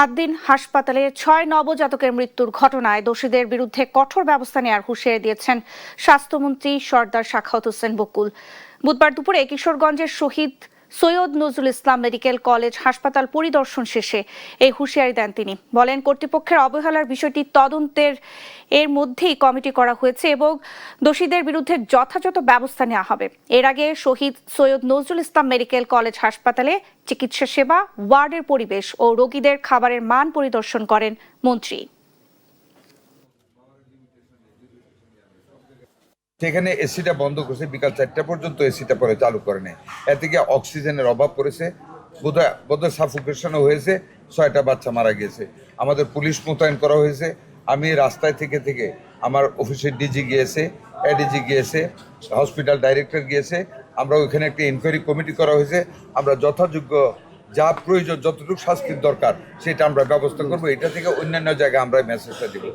আদ্দিন হাসপাতালে ৬ নবজাতকের মৃত্যুর ঘটনায় দোষীদের বিরুদ্ধে কঠোর ব্যবস্থা নেওয়ার হুঁশিয়ারি দিয়েছেন স্বাস্থ্যমন্ত্রী সরদার সাখাওয়াত হোসেন বকুল। বুধবার দুপুরে কিশোরগঞ্জের শহীদ সৈয়দ নজরুল ইসলাম মেডিকেল কলেজ হাসপাতাল পরিদর্শন শেষে এই হুঁশিয়ারি দেন তিনি। বলেন, কর্তৃপক্ষের অবহেলার বিষয়টি তদন্তের এর মধ্যেই কমিটি করা হয়েছে এবং দোষীদের বিরুদ্ধে যথাযথ ব্যবস্থা নেওয়া হবে। এর আগে শহীদ সৈয়দ নজরুল ইসলাম মেডিকেল কলেজ হাসপাতালে চিকিৎসা সেবা, ওয়ার্ডের পরিবেশ ও রোগীদের খাবারের মান পরিদর্শন করেন মন্ত্রী। সেখানে এসিটা বন্ধ করছে, বিকাল 4টা পর্যন্ত এসিটা পরে চালু করে নেয়। এর থেকে অক্সিজেনের অভাব পড়েছে, বোধহয় সাফোকেশনও হয়েছে, 6টা বাচ্চা মারা গিয়েছে। আমাদের পুলিশ মোতায়েন করা হয়েছে। আমি রাস্তায় থেকে থেকে আমার অফিসের ডিজি গিয়েছে, এডিজি গিয়েছে, হসপিটাল ডাইরেক্টর গিয়েছে। আমরা ওইখানে একটা ইনকোয়ারি কমিটি করা হয়েছে। আমরা যথাযোগ্য যা প্রয়োজন, যতটুকু শাস্তির দরকার সেটা আমরা ব্যবস্থা করবো। এটা থেকে অন্যান্য জায়গায় আমরা মেসেজটা দেবো।